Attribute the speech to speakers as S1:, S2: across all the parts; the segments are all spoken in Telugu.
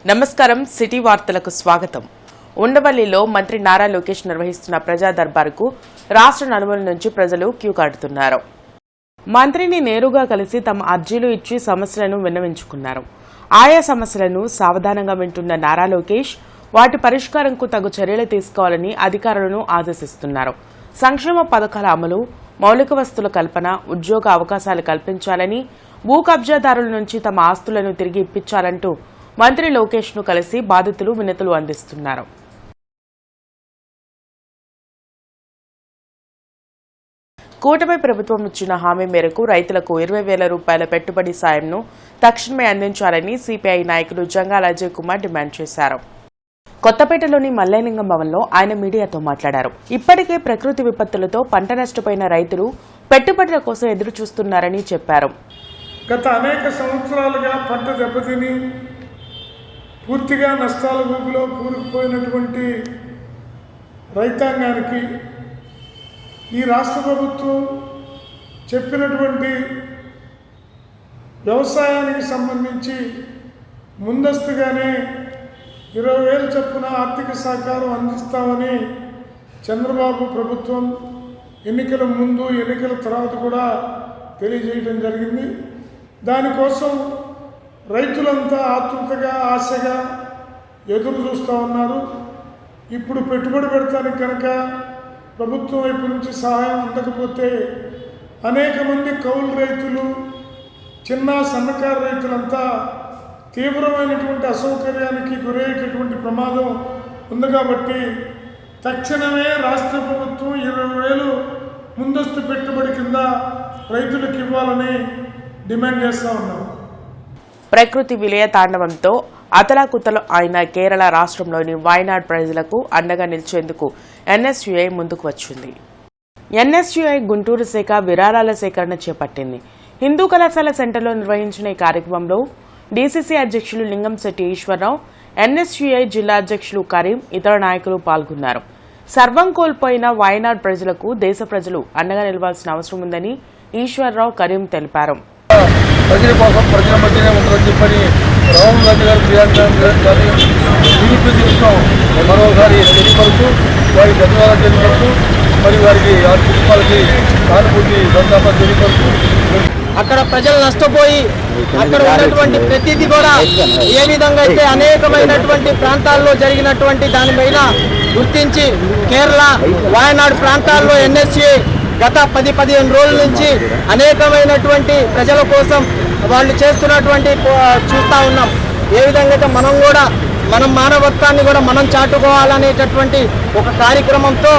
S1: నమస్కారం సిటీ వార్తలకు స్వాగతం. ఉండవల్లిలో మంత్రి నారా లోకేష్ నిర్వహిస్తున్న ప్రజా దర్బారుకు రాష్ట్ర నలుమూలల నుంచి ప్రజలు క్యూ కడుతున్నారు. మంత్రిని నేరుగా కలిసి తమ అర్జీలు ఇచ్చి సమస్యలను విన్నవించుకున్నారు. ఆయా సమస్యలను సావధానంగా వింటున్న నారా లోకేష్ వాటి పరిష్కారంకు తగు చర్యలు తీసుకోవాలని అధికారులను ఆదేశిస్తున్నారు. సంక్షేమ పథకాల అమలు, మౌలిక వస్తువుల కల్పన, ఉద్యోగ అవకాశాలు కల్పించాలని, భూ కబ్జాదారుల నుంచి తమ ఆస్తులను తిరిగి ఇప్పించాలంటూ మంత్రి లోకేష్ ను కలిసి బాధితులు వినతులు అందిస్తున్నారు. కూటమి ప్రభుత్వం ఇచ్చిన హామీ మేరకు రైతులకు 20,000 రూపాయల పెట్టుబడి సాయంను తక్షణమే అందించాలని సిపిఐ నాయకులు జంగాల అజయ్ కుమార్ డిమాండ్ చేశారు. కొత్తపేటలోని మల్లేలింగం భవన్లో ఆయన మీడియాతో మాట్లాడారు. ఇప్పటికే ప్రకృతి విపత్తులతో పంట నష్టపోయిన రైతులు పెట్టుబడుల కోసం ఎదురు చూస్తున్నారని చెప్పారు.
S2: గత అనేక సంవత్సరాలుగా పంట దెబ్బతిని పూర్తిగా నష్టాల ఊబిలో కూరుకుపోయినటువంటి రైతాంగానికి ఈ రాష్ట్ర ప్రభుత్వం చెప్పినటువంటి వ్యవసాయానికి సంబంధించి ముందస్తుగానే 20,000 చొప్పున ఆర్థిక సహకారం అందిస్తామని చంద్రబాబు ప్రభుత్వం ఎన్నికల ముందు ఎన్నికల తర్వాత కూడా తెలియజేయడం జరిగింది. దానికోసం రైతులంతా ఆతృతగా ఆశగా ఎదురు చూస్తూ ఉన్నారు. ఇప్పుడు పెట్టుబడి పెడతానికి కనుక ప్రభుత్వం వైపు నుంచి సహాయం అందకపోతే అనేక మంది కౌలు రైతులు, చిన్న సన్నకారు రైతులంతా తీవ్రమైనటువంటి అసౌకర్యానికి గురయ్యేటటువంటి ప్రమాదం ఉంది. కాబట్టి తక్షణమే రాష్ట్ర ప్రభుత్వం 20,000 ముందస్తు పెట్టుబడి కింద రైతులకు ఇవ్వాలని డిమాండ్ చేస్తూ ఉన్నాం.
S1: ప్రకృతి విలయ తాండవంతో అతలాకుతలు అయిన కేరళ రాష్ట్రంలోని వాయనాడ్ ప్రజలకు అండగా నిలిచేందుకు ఎన్ఎస్యుఐ ముందుకు వచ్చింది. ఎన్ఎస్యుఐ గుంటూరు శాఖ విరాళాల సేకరణ చేపట్టింది. హిందూ కళాశాల సెంటర్లో నిర్వహించిన ఈ కార్యక్రమంలో డీసీసీ అధ్యక్షులు లింగంశెట్టి ఈశ్వరరావు, ఎన్ఎస్యుఐ జిల్లా అధ్యక్షులు కరీం, ఇతర నాయకులు పాల్గొన్నారు. సర్వం కోల్పోయిన వాయనాడ్ ప్రజలకు దేశ ప్రజలు అండగా నిలవాల్సిన అవసరం ఉందని ఈశ్వరరావు, కరీం తెలిపారు.
S3: ప్రజల కోసం ప్రజల మధ్యనే ఉంటుందని చెప్పని రాహుల్ గాంధీ గారు టీడీపీ తీసుకున్నాం. మరోసారి తెలియపరుస్తూ వారికి ధన్యవాదాలు తెలియపరుస్తూ మరి వారికి ఆ కుటుంబాలకి సానుభూతి సంతాపం తెలియపరుస్తూ
S4: అక్కడ ప్రజలు నష్టపోయి అక్కడ ఉన్నటువంటి ప్రతిదీ కూడా ఏ విధంగా అయితే అనేకమైనటువంటి ప్రాంతాల్లో జరిగినటువంటి దానిపైన గుర్తించి కేరళ వాయనాడు ప్రాంతాల్లో ఎన్ఎస్ఏ గత 10-15 రోజుల నుంచి అనేకమైనటువంటి ప్రజల కోసం వాళ్ళు చేస్తున్నటువంటి చూస్తూ ఉన్నాం. ఏ విధంగా అయితే మనం కూడా మన మానవత్వాన్ని కూడా మనం చాటుకోవాలనేటటువంటి ఒక కార్యక్రమంతో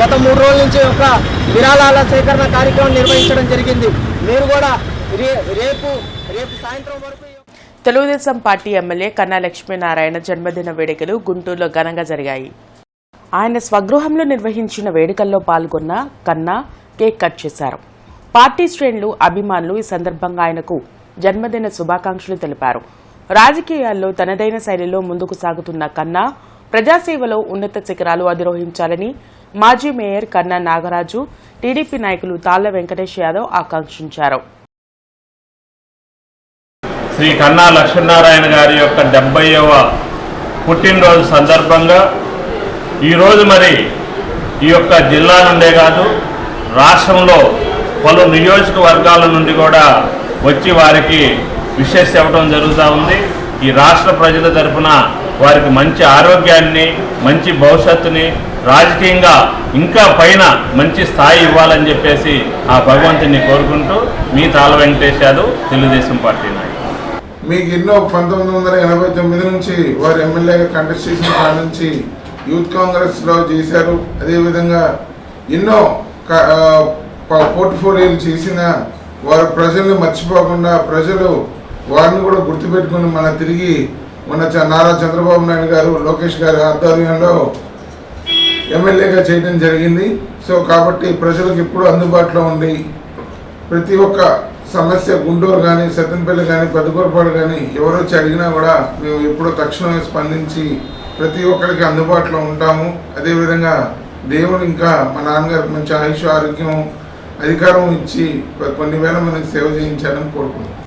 S4: గత 3 రోజుల నుంచి ఒక విరాళాల సేకరణ కార్యక్రమం నిర్వహించడం జరిగింది. మీరు కూడా రేపు సాయంత్రం వరకు
S1: తెలుగుదేశం పార్టీ ఎమ్మెల్యే కన్నా లక్ష్మీనారాయణ జన్మదిన వేడుకలు గుంటూరులో ఘనంగా జరిగాయి. ఆయన స్వగృహంలో నిర్వహించిన వేడుకల్లో పాల్గొన్న కన్నా కేక్ కట్ చేశారు. పార్టీ శ్రేణులు, అభిమానులు ఈ సందర్భంగా ఆయనకు జన్మదిన శుభాకాంక్షలు తెలిపారు. రాజకీయాల్లో తనదైన శైలిలో ముందుకు సాగుతున్న కన్నా ప్రజాసేవలో ఉన్నత శిఖరాలు అధిరోహించాలని మాజీ మేయర్ కన్నా నాగరాజు, టీడీపీ నాయకులు తాళ్ల వెంకటేష్ యాదవ్ ఆకాంక్షించారు.
S5: శ్రీ కన్నా లక్ష్మీనారాయణ గారి యొక్క 70వ పుట్టినరోజు సందర్భంగా ఈరోజు మరి ఈ యొక్క జిల్లా నుండే కాదు రాష్ట్రంలో పలు నియోజకవర్గాల నుండి కూడా వచ్చి వారికి విషెస్ ఇవ్వడం జరుగుతూ ఉంది. ఈ రాష్ట్ర ప్రజల తరఫున వారికి మంచి ఆరోగ్యాన్ని, మంచి భవిష్యత్తుని, రాజకీయంగా ఇంకా పైన మంచి స్థాయి ఇవ్వాలని చెప్పేసి ఆ భగవంతుని కోరుకుంటూ మీ తాళ్ల వెంకటేష్ యాదవ్, తెలుగుదేశం పార్టీ నాయకులు.
S6: మీకు ఎన్నో 1989 నుంచి వారు ఎమ్మెల్యేగా కంటెస్ట్ చేసిన కాడ నుంచి యూత్ కాంగ్రెస్లో చేశారు. అదేవిధంగా ఎన్నో పోర్ట్ఫోలియోలు చేసిన వారు ప్రజల్ని మర్చిపోకుండా ప్రజలు వారిని కూడా గుర్తుపెట్టుకుని తిరిగి మన నారా చంద్రబాబు నాయుడు గారు, లోకేష్ గారి ఆధ్వర్యంలో ఎమ్మెల్యేగా చేయడం జరిగింది. సో కాబట్టి ప్రజలకు ఎప్పుడు అందుబాటులో ఉండి ప్రతి ఒక్క సమస్య గుంటూరు కానీ, సత్తెనపల్లి కానీ, పెద్దకూరపాడు కానీ ఎవరు వచ్చి అడిగినా కూడా మేము ఎప్పుడో తక్షణమే స్పందించి ప్రతి ఒక్కరికి అందుబాటులో ఉంటాము. అదేవిధంగా దేవుడు ఇంకా మా నాన్నగారికి మంచి ఆయుష్, ఆరోగ్యం, అధికారం ఇచ్చి కొన్ని వేల మందికి సేవ చేయించాలని కోరుకుంటున్నాం.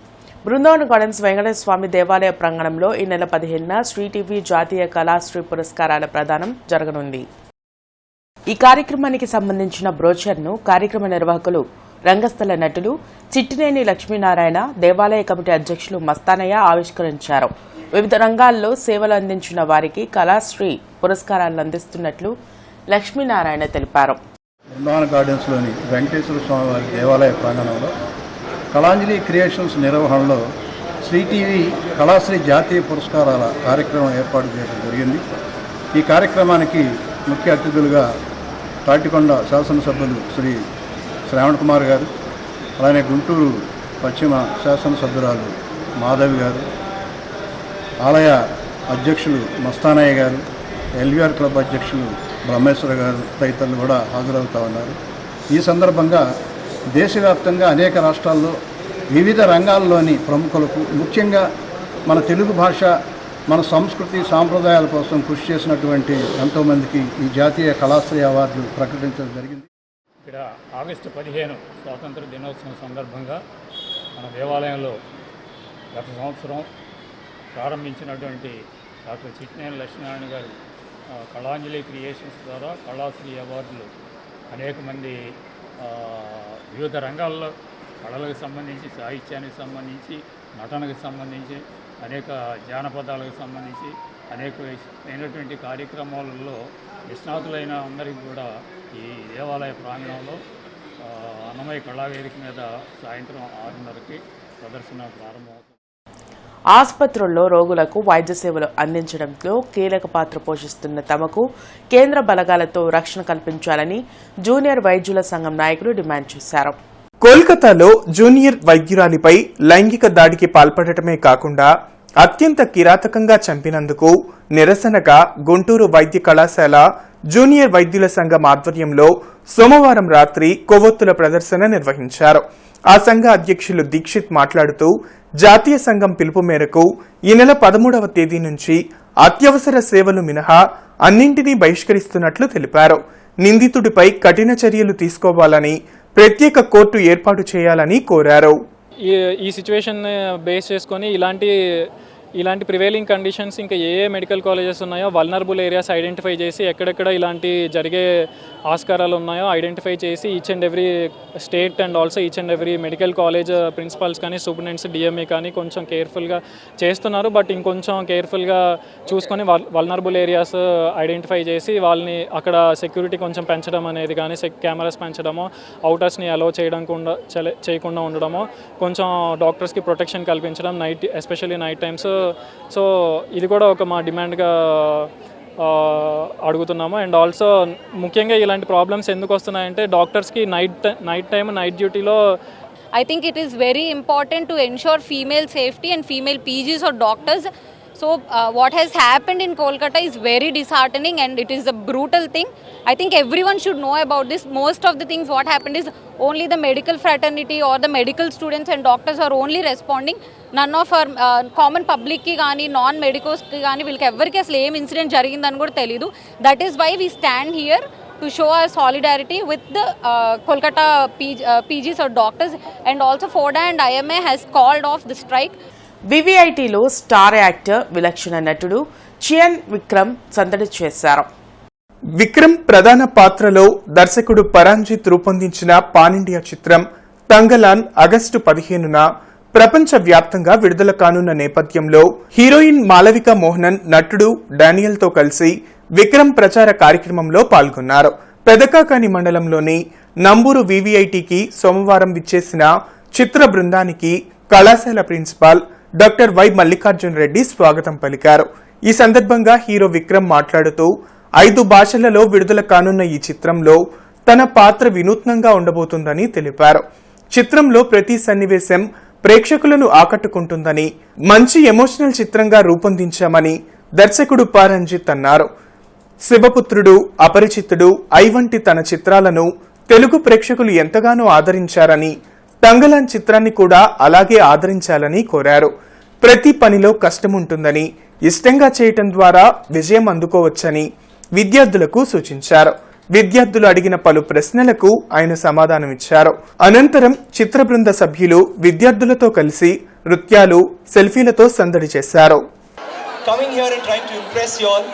S1: బృందావన్ గార్డెన్స్ వెంకటేశ్వర స్వామి దేవాలయ ప్రాంగణంలో ఈ నెల 15న శ్రీ టీవీ జాతీయ కళాశ్రీ పురస్కారాల ప్రదానం జరగనుంది. ఈ కార్యక్రమానికి సంబంధించిన బ్రోచర్ను కార్యక్రమ నిర్వాహకులు, రంగస్థల నటులు చిట్టినేని లక్ష్మీనారాయణ, దేవాలయ కమిటీ అధ్యక్షులు మస్తానయ్య ఆవిష్కరించారు. వివిధ రంగాల్లో సేవలు అందించిన వారికి కళాశ్రీ పురస్కారాలను అందిస్తున్నట్లు లక్ష్మీనారాయణ తెలిపారు.
S3: బృందావన్ గార్డెన్స్లోని వెంకటేశ్వర స్వామి వారి దేవాలయ ప్రాంగణంలో కళాంజలి క్రియేషన్స్ నిర్వహణలో శ్రీ టీవీ కళాశ్రీ జాతీయ పురస్కారాల కార్యక్రమం ఏర్పాటు చేయడం జరిగింది. ఈ కార్యక్రమానికి ముఖ్య అతిథులుగా తాటికొండ శాసనసభ్యులు శ్రీ శ్రావణ్ కుమార్ గారు, అలానే గుంటూరు పశ్చిమ శాసనసభ్యురాలు మాధవి గారు, ఆలయ అధ్యక్షులు మస్తానయ్య గారు, ఎల్వీఆర్ క్లబ్ అధ్యక్షులు బ్రహ్మేశ్వర గారు తదితరులు కూడా హాజరవుతూ ఉన్నారు. ఈ సందర్భంగా దేశవ్యాప్తంగా అనేక రాష్ట్రాల్లో వివిధ రంగాల్లోని ప్రముఖులకు, ముఖ్యంగా మన తెలుగు భాష, మన సంస్కృతి సాంప్రదాయాల కోసం కృషి చేసినటువంటి ఎంతోమందికి ఈ జాతీయ కళాశ్రీ అవార్డులు ప్రకటించడం జరిగింది.
S7: ఇక్కడ ఆగస్టు 15 స్వాతంత్ర దినోత్సవం సందర్భంగా మన దేవాలయంలో గత సంవత్సరం ప్రారంభించినటువంటి డాక్టర్ చిట్టినేని లక్ష్మీనారాయణ గారు కళాంజలి క్రియేషన్స్ ద్వారా కళాశ్రీ అవార్డులు అనేక మంది వివిధ రంగాల్లో కళలకు సంబంధించి, సాహిత్యానికి సంబంధించి, నటనకు సంబంధించి, అనేక జానపదాలకు సంబంధించి అనేకమైనటువంటి కార్యక్రమాలలో నిష్ణాతులైన అందరికీ కూడా ఈ దేవాలయ ప్రాంగణంలో అన్నమయ్య కళావేదిక మీద సాయంత్రం 6:30కి ప్రదర్శన ప్రారంభమవుతుంది.
S1: ఆసుపత్రుల్లో రోగులకు వైద్య సేవలు అందించడంలో కీలక పాత్ర పోషిస్తున్న తమకు కేంద్ర బలగాలతో రక్షణ కల్పించాలని జూనియర్ వైద్యుల సంఘం నాయకులు డిమాండ్ చేశారు.
S8: కోల్కతాలో జూనియర్ వైద్యురాలిపై లైంగిక దాడికి పాల్పడటమే కాకుండా అత్యంత కిరాతకంగా చంపినందుకు నిరసనగా గుంటూరు వైద్య కళాశాల జూనియర్ వైద్యుల సంఘం ఆధ్వర్యంలో సోమవారం రాత్రి కొవ్వొత్తుల ప్రదర్శన నిర్వహించారు. ఆ సంఘ అధ్యక్షులు దీక్షిత్ మాట్లాడుతూ జాతీయ సంఘం పిలుపు మేరకు ఈ నెల 13వ తేదీ నుంచి అత్యవసర సేవలు మినహా అన్నింటినీ బహిష్కరిస్తున్నట్లు తెలిపారు. నిందితుడిపై కఠిన చర్యలు తీసుకోవాలని, ప్రత్యేక కోర్టు ఏర్పాటు చేయాలని కోరారు.
S9: ఈ సిచ్యువేషన్ బేస్ చేసుకొని ఇలాంటి ప్రివైలింగ్ కండిషన్స్ ఇంకా ఏ మెడికల్ కాలేజెస్ ఉన్నాయో వల్నరబుల్ ఏరియాస్ ఐడెంటిఫై చేసి ఎక్కడెక్కడ ఇలాంటి జరిగే ఆస్కారాలు ఉన్నాయో ఐడెంటిఫై చేసి each and every state and also each and every medical college principals కానీ సూపరింటెండెంట్స్ డిఎంఏ కానీ కొంచెం కేర్ఫుల్గా చేస్తున్నారు. బట్ ఇంకొంచెం కేర్ఫుల్గా చూసుకొని వల్నరబుల్ ఏరియాస్ ఐడెంటిఫై చేసి వాళ్ళని అక్కడ సెక్యూరిటీ కొంచెం పెంచడం అనేది కానీ కెమెరాస్ పెంచడమో, అవుటర్స్ని అలో చేయకుండా ఉండడమో, కొంచెం డాక్టర్స్కి ప్రొటెక్షన్ కల్పించడం night especially night times. So ఇది కూడా ఒక మా డిమాండ్గా అడుగుతున్నాము. అండ్ ఆల్సో ముఖ్యంగా ఇలాంటి ప్రాబ్లమ్స్ ఎందుకు వస్తున్నాయంటే డాక్టర్స్కి నైట్ టైం నైట్ డ్యూటీలో
S10: I think it is very important to ensure female safety and female PGs or doctors. So what has happened in Kolkata is very disheartening and it is a brutal thing. I think everyone should know about this. Most of the things what happened is only the medical fraternity or the medical students and doctors are only responding. None of our common public ki gaani non medicos ki gaani vilki everki aslu em incident jarigindani kuda teliyadu. That is why we stand here to show our solidarity with the Kolkata PGs or doctors, and also FODA and IMA has called off the strike.
S1: వివిఐటీలో స్టార్ యాక్టర్, విలక్షణ నటుడు చియన్ విక్రమ్ సందడి చేశారు.
S8: విక్రమ్ ప్రధాన పాత్రలో దర్శకుడు పరాంజిత్ రూపొందించిన పాన్ ఇండియా చిత్రం తంగలాన్ ఆగస్టు 15న ప్రపంచ వ్యాప్తంగా విడుదల కానున్న నేపథ్యంలో హీరోయిన్ మాలవిక మోహనన్ నటుడు డానియల్తో కలిసి విక్రమ్ ప్రచార కార్యక్రమంలో పాల్గొన్నారు. పెదకాకాని మండలంలోని నంబూరు వివిఐటికి సోమవారం విచ్చేసిన చిత్ర బృందానికి కళాశాల principal doctor why Mallikarjun Reddy స్వాగతం పలికారు. ఈ సందర్భంగా హీరో విక్రమ్ మాట్లాడుతూ 5 భాషలలో విడుదల కానున్న ఈ చిత్రంలో తన పాత్ర వినూత్నంగా ఉండబోతుందని తెలిపారు. చిత్రంలో ప్రతి సన్నివేశం ప్రేక్షకులను ఆకట్టుకుంటుందని, మంచి ఎమోషనల్ చిత్రంగా రూపొందించామని దర్శకుడు పరంజిత్ అన్నారు. శివపుత్రుడు, అపరిచితుడు, ఐ వంటి తన చిత్రాలను తెలుగు ప్రేక్షకులు ఎంతగానో ఆదరించారని, తంగలాన్ చిత్రాన్ని కూడా అలాగే ఆదరించాలని కోరారు. ప్రతి పనిలో కష్టముంటుందని, ఇష్టంగా చేయటం ద్వారా విజయం అందుకోవచ్చని విద్యార్థులకు సూచించారు. విద్యార్థులు అడిగిన పలు ప్రశ్నలకు ఆయన సమాధానమిచ్చారు. అనంతరం చిత్ర బృంద సభ్యులు విద్యార్థులతో కలిసి నృత్యాలు సెల్ఫీలతో సందడి చేశారు.
S11: Coming here and trying to impress you all,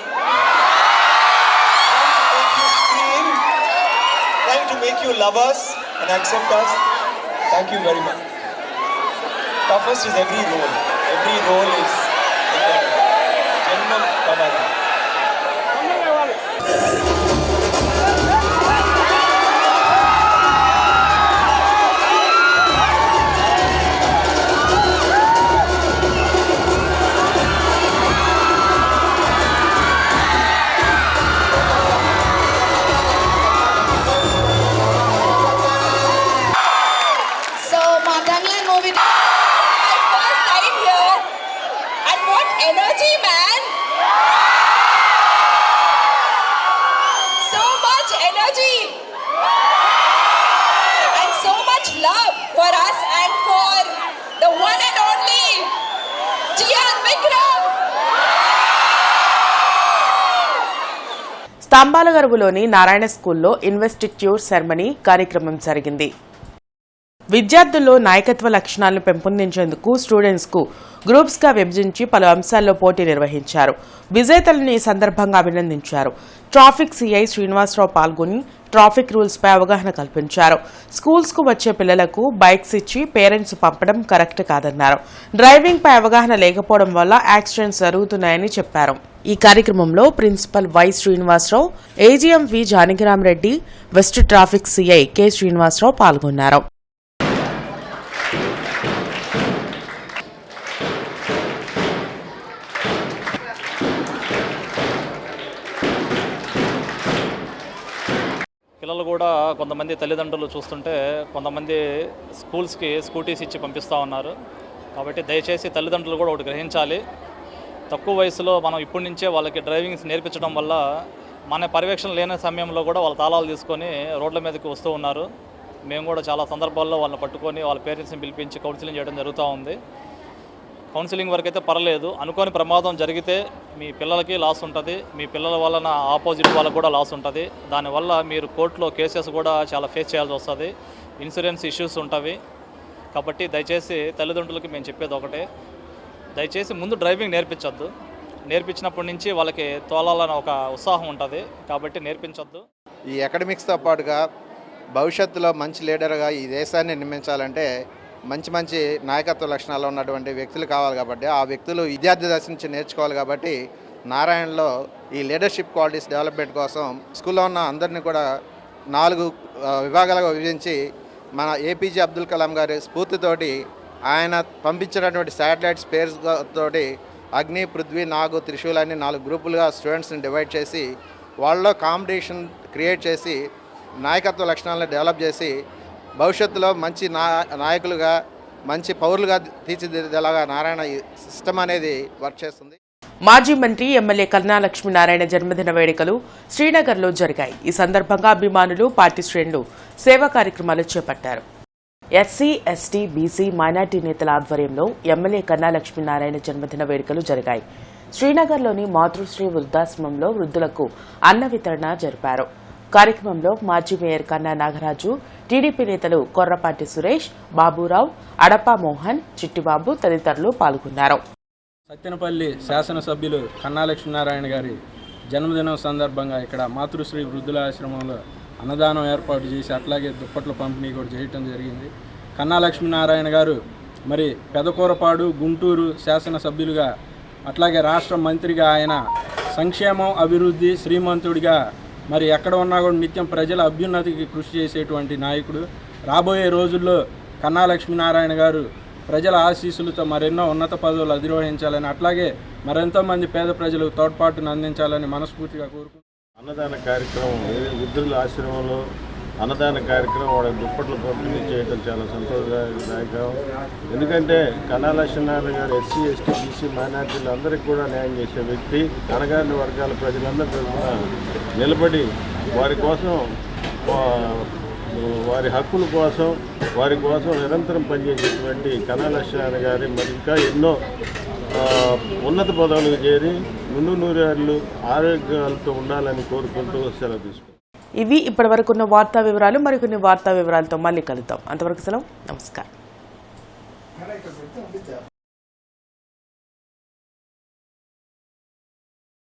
S11: trying to make you love us and accept us. Thank you very much. Toughest is every role. Every role is Janmam Kabala.
S12: Energy, man! So much energy and so much love for us and for the one and only Jian Vikram.
S1: స్తంభాలగరువులోని Narayana స్కూల్లో ఇన్వెస్టిట్యూట్ సెరమనీ కార్యక్రమం జరిగింది. విద్యార్థుల్లో నాయకత్వ లక్షణాలను పెంపొందించేందుకు స్టూడెంట్స్ కు గ్రూప్స్ గా విభజించి పలు అంశాల్లో పోటీ నిర్వహించారు. విజేతలను ఈ సందర్భంగా అభినందించారు. ట్రాఫిక్ సిఐ శ్రీనివాసరావు పాల్గొని ట్రాఫిక్ రూల్స్ పై అవగాహన కల్పించారు. స్కూల్స్ కు వచ్చే పిల్లలకు బైక్స్ ఇచ్చి పేరెంట్స్ పంపడం కరెక్ట్ కాదన్నారు. డ్రైవింగ్ పై అవగాహన లేకపోవడం వల్ల యాక్సిడెంట్స్ జరుగుతున్నాయని చెప్పారు. ఈ కార్యక్రమంలో principal Y Srinivasarao, AGM V Janakiramareddy, west traffic CI K Srinivasarao పాల్గొన్నారు.
S9: పిల్లలు కూడా కొంతమంది తల్లిదండ్రులు చూస్తుంటే కొంతమంది స్కూల్స్కి స్కూటీస్ ఇచ్చి పంపిస్తూ ఉన్నారు. కాబట్టి దయచేసి తల్లిదండ్రులు కూడా ఒకటి గ్రహించాలి. తక్కువ వయసులో మనం ఇప్పటి నుంచే వాళ్ళకి డ్రైవింగ్స్ నేర్పించడం వల్ల మన పర్యవేక్షణ లేని సమయంలో కూడా వాళ్ళ తాళాలు తీసుకొని రోడ్ల మీదకి వస్తూ ఉన్నారు. మేము కూడా చాలా సందర్భాల్లో వాళ్ళని పట్టుకొని వాళ్ళ పేరెంట్స్ని పిలిపించి కౌన్సిలింగ్ చేయడం జరుగుతూ ఉంది. కౌన్సిలింగ్ వరకు అయితే పర్లేదు. అనుకోని ప్రమాదం జరిగితే మీ పిల్లలకి లాస్ ఉంటుంది, మీ పిల్లల వలన ఆపోజిట్ వాళ్ళకు కూడా లాస్ ఉంటుంది. దానివల్ల మీరు కోర్టులో కేసెస్ కూడా చాలా ఫేస్ చేయాల్సి వస్తుంది. ఇన్సూరెన్స్ ఇష్యూస్ ఉంటాయి. కాబట్టి దయచేసి తల్లిదండ్రులకి మేము చెప్పేది ఒకటే, దయచేసి ముందు డ్రైవింగ్ నేర్పించొద్దు. నేర్పించినప్పటి నుంచి వాళ్ళకి తోలాలని ఒక ఉత్సాహం ఉంటుంది. కాబట్టి నేర్పించొద్దు.
S3: ఈ అకాడమిక్స్తో పాటుగా భవిష్యత్తులో మంచి లీడర్గా ఈ దేశాన్ని నిర్మించాలంటే మంచి మంచి నాయకత్వ లక్షణాలు ఉన్నటువంటి వ్యక్తులు కావాలి. కాబట్టి ఆ వ్యక్తులు విద్యార్థి దశ నుంచి నేర్చుకోవాలి. కాబట్టి నారాయణలో ఈ లీడర్షిప్ క్వాలిటీస్ డెవలప్మెంట్ కోసం స్కూల్లో ఉన్న అందరినీ కూడా 4 విభాగాలుగా విభజించి మన ఏపీజే అబ్దుల్ కలాం గారి స్ఫూర్తితోటి ఆయన పంపించినటువంటి శాటిలైట్ స్పేస్ తోటి అగ్ని, పృథ్వీ, నాగు, త్రిశూల్ అని 4 గ్రూపులుగా స్టూడెంట్స్ని డివైడ్ చేసి వాళ్ళలో కాంపిటీషన్ క్రియేట్ చేసి నాయకత్వ లక్షణాలను డెవలప్ చేసి భవిష్యత్తులో మంచి నాయకులుగా మంచి పౌరులుగా తీర్చిదిద్దేలాగా నారాయణ ఈ సిస్టమ్ అనేది వర్క్ చేస్తుంది.
S1: మాజీ మంత్రి ఎమ్మెల్యే కన్నా లక్ష్మీనారాయణ జన్మదిన వేడుకలు శ్రీనగర్లో జరిగాయి. ఈ సందర్భంగా అభిమానులు, పార్టీ శ్రేణులు సేవా కార్యక్రమాలు చేపట్టారు. ఎస్సీ, ఎస్టీ, బీసీ, మైనార్టీ నేతల ఆధ్వర్యంలో ఎమ్మెల్యే కన్నా లక్ష్మీనారాయణ జన్మదిన వేడుకలు జరిగాయి. శ్రీనగర్లోని మాతృశ్రీ వృద్ధాశ్రమంలో వృద్ధులకు అన్న వితరణ జరిపారు. కార్యక్రమంలో మాజీ మేయర్ కన్నా నాగరాజు, టీడీపీ నేతలు కొర్రపాటి సురేష్, బాబురావు, అడపా మోహన్, చిట్టిబాబు తదితరులు పాల్గొన్నారు.
S13: సత్తెనపల్లి శాసనసభ్యులు కన్నా లక్ష్మీనారాయణ గారి జన్మదినం సందర్భంగా ఇక్కడ మాతృశ్రీ వృద్ధుల ఆశ్రమంలో అన్నదానం ఏర్పాటు చేసి అట్లాగే దుప్పట్ల పంపిణీ కూడా చేయటం జరిగింది. కన్నా లక్ష్మీనారాయణ గారు మరి పెదకూరపాడు, గుంటూరు శాసనసభ్యులుగా అట్లాగే రాష్ట్ర మంత్రిగా ఆయన సంక్షేమం, అభివృద్ధి, శ్రీమంతుడిగా మరి ఎక్కడ ఉన్నా కూడా నిత్యం ప్రజల అభ్యున్నతికి కృషి చేసేటువంటి నాయకుడు. రాబోయే రోజుల్లో కన్నా లక్ష్మీనారాయణ గారు ప్రజల ఆశీస్సులతో మరెన్నో ఉన్నత పదవులు అధిరోహించాలని అట్లాగే మరెంతో మంది పేద ప్రజలకు తోడ్పాటును అందించాలని మనస్ఫూర్తిగా కోరుకుంటున్నాను.
S14: అన్నదాన కార్యక్రమం వృద్ధుల ఆశ్రమంలో అన్నదాన కార్యక్రమం వాళ్ళ దుప్పట్లు పంపిణీ చేయడం చాలా సంతోషదాయకం. ఎందుకంటే కన్నా లక్ష్మీనారాయణ గారు ఎస్సీ, ఎస్టీ, బీసీ, మైనార్టీలు అందరికీ కూడా న్యాయం చేసే వ్యక్తి. అణగారిన వర్గాల ప్రజలందరి తరఫున నిలబడి వారి కోసం, వారి హక్కుల కోసం, వారి కోసం నిరంతరం పనిచేసేటువంటి కన్నా లక్ష్మీనారాయణ గారి మరి ఇంకా ఎన్నో ఉన్నత పదవులకు చేరి ముందు నూరేళ్లు ఆరోగ్యాలతో ఉండాలని కోరుకుంటూ సెలవు తీసుకుంటాం.
S1: ఇవి ఇప్పటివరకున్న వార్తా వివరాలు. మరికొన్ని వార్తా వివరాలతో మళ్ళీ కలుద్దాం. అంతవరకు సెలవు. నమస్కారం.